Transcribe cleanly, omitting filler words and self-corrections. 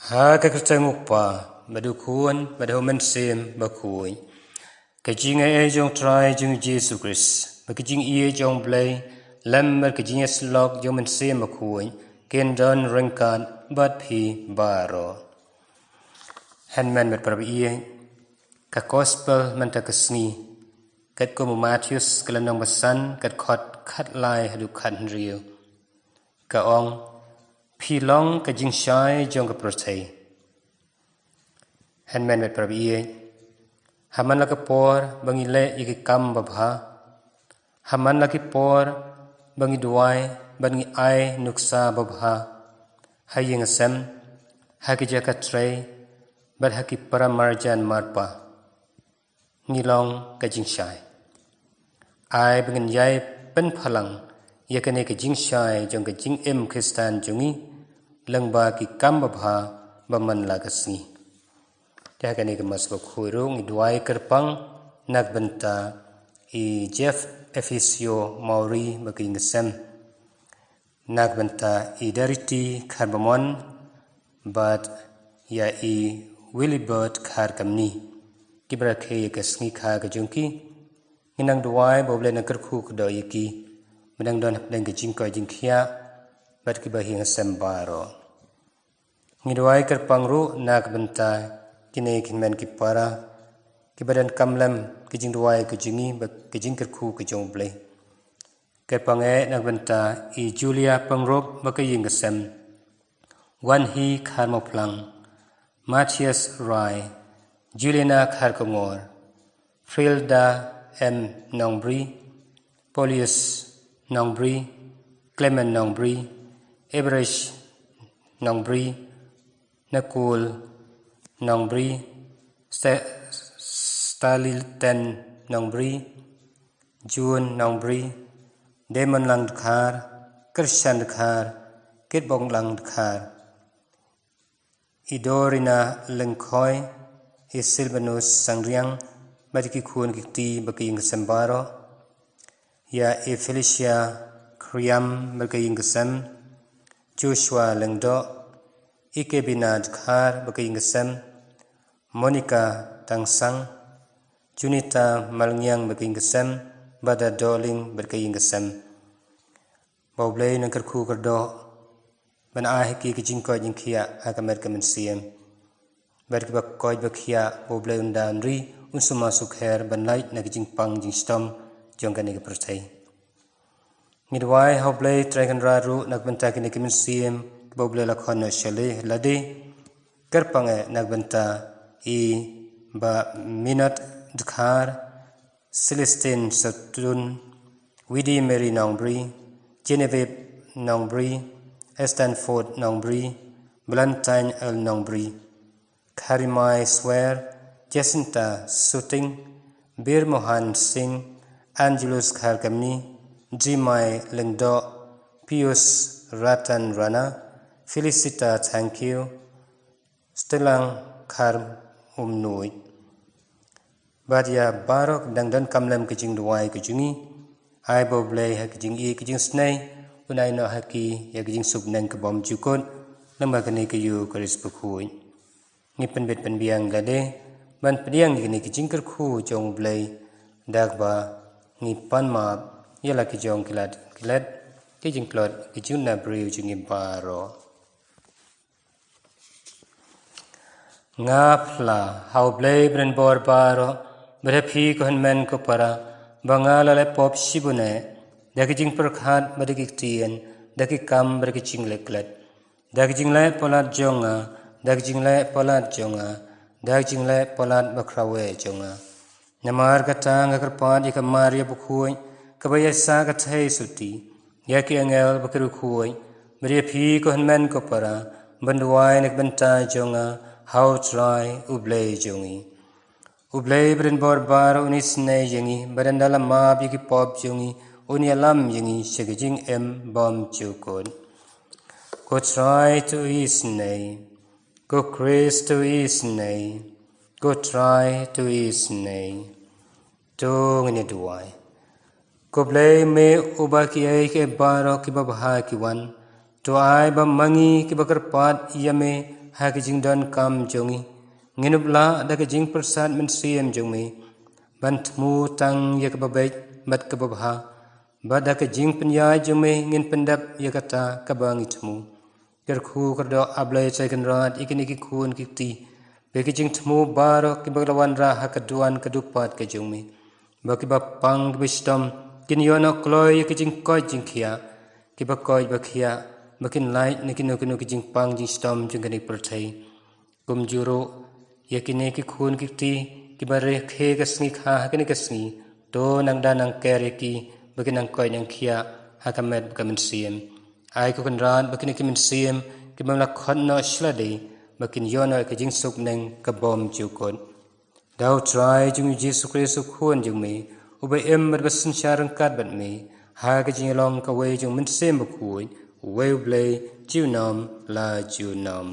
ha ka kertenguk pa badukuan badahuman sem bakui kajing e jong try jong Jesus Christ bakajing ie jong blay lammer kajing slok jong men sem bakui ken don rengkan bat phi baro hanman bat prabi ie ka gospel man ta kasni kat ko Matthews kalanong basan kat khot khat lai hadu khat riu ka ong phi long kajing shai jong ka prothei hanman bat prabi ie haman la ka por bangi le iki kam babha haman la ki por bangi duai bangi ai nuksa babha haying asam haki jaka trei bat haki paramarjan marpa ngilong kajing shai ai bangin yai pen phalang yakane kajing shai jong kajing em kristan jongi langba ki kam babha baman la kasni jakane ke mas bakhurung duai kerpang nak benta I Jeff Efisio Mauri baking sem nak benta I Darity Carbamon but ya I Willibert Khar kamni kibra khe kasni kha ka jungki inang duai boble na kerkhu kdo yiki menang don hapdang ke jingko jingkhia bat ki bahing sem baro ngiduai kerpang ru nak benta kini kinmen ki para ki badan kamlam ki jing duai ki jingi ba ki jing kerkhu ki jong ble ke pange nak benta I Julia pangrop ba ka ying sem wan hi khar mo plang Matthias Rai Juliana khar kongor Frilda M Nongbri Polius Nongbri Clement Nongbri Ebresh Nongbri Nakul Nongbri Stalilten Nongbri June Nongbri Demon Lang Khar Krishan Khar Kitbong Lang Khar Idorina Lengkhoi Silvanus Sangriang Badiki Khun Kiti Baking Sambaro Ya Felicia Kriam Baking Sam Joshua Lengdo Ike Binad Khar Baking Sam Monica Tangsang Junita Malngyang Baking Sam Bada Doling Baking Sam Boblay Nankarku Kardo Ban Ahiki Kijinko Jinkia Akamer Kamensiam Berki Bakoy Bakia Boblay Undanri Unsuma Sukher Ban Light Nakijing Pang Jing Stom Jongkane Prothei Midway Hoblay Dragon Raru Nakbanta Kinikimensiam Boblay Lakhono Shale Lade Kerpange Nakbanta I Ba Minat Dkhar Celestine Satun Widi Mary Nongbri Genevieve Nongbri Stanford Nongbri Valentine L Nongbri Karimai Swear Jacinta Suting Bir Mohan Singh Angelus Kharkamni Jimai Lengdo Pius Ratan Rana Felicita Thank you Stelang Khar Umnui Badia Barok Dangdan Kamlam Kijing Duai Kijingi Ai Boblay Hakijing E Kijing Snai Unai no Haki Yakijing Subnang Kabom Jukot Namakane Kayu Karis Bukui Nipen Bet Penbiang Gade Ban Pediang Gini Kijing Kerku Jong Blay Dagba Nipan Map Yala Kijong Kilat Kijing Klot Kijung Nabriu Jingi Baro Ngapla How Blay Bren Bor Baro Berhapi Kohan Men Kopara Bangala Le Pop Shibune Dakijing Perkhat Badikitian Dakikam Berkijing Leklet Dakijing Le Polat Jonga Dakijing Le Polat Jonga Dakijing Le Polat Bakrawe Jonga Namar Katang Akarpad Ikamaria Bukui Kabayasa Katai Suti Yaki Angel Bakarukui Berhapi Kohan Men Kopara Banduai Nekbenta Jonga How try Ublay Jongi Ublay Bren Borbar Unisne Yangi Barandala Mab Yiki Pop Jongi Unialam Yangi Shagajing M Bom Chukod Go try to Isnay Go Chris to Isnay Go try to Isnay Tung in a duai Go blay me Ubaki Ake Baro Kibabha Kiwan To I Bamangi Kibakarpat Yame ha ke jing don kam jongi nginubla da ke jing persat men siem jongmi ban thmu tang ye ke babej mat ke babha ba da ke jing penya jongmi ngin pendap ye kata ka bangi thmu ker khu kerdo ablai chai kan rat ikini ki khun ki ti be ke jing thmu baro ki baglawan ra ha kaduan kadupat ke jongmi ba ki ba pang wisdom kin yono kloy ke jing koi jing khia ki ba koi ba khia makin light nikino kino ki jing pang jing stom jing kani perthai kum juro yakine ki khun ki ti ki bare khe ka sngi kha hakini ka sngi to nang da nang kere ki bakin nang koi nang khia hakamet kamen siem ai ko kan ran bakin ki men siem ki mamla khon no shladi bakin yono ka jing suk nang ka bom ju kon dau try jung Jesus Christ khun jung me ube em mer basin sharang kat bat me ha ka jing long ka we jung men sem bu khui we blay ju nom la ju nom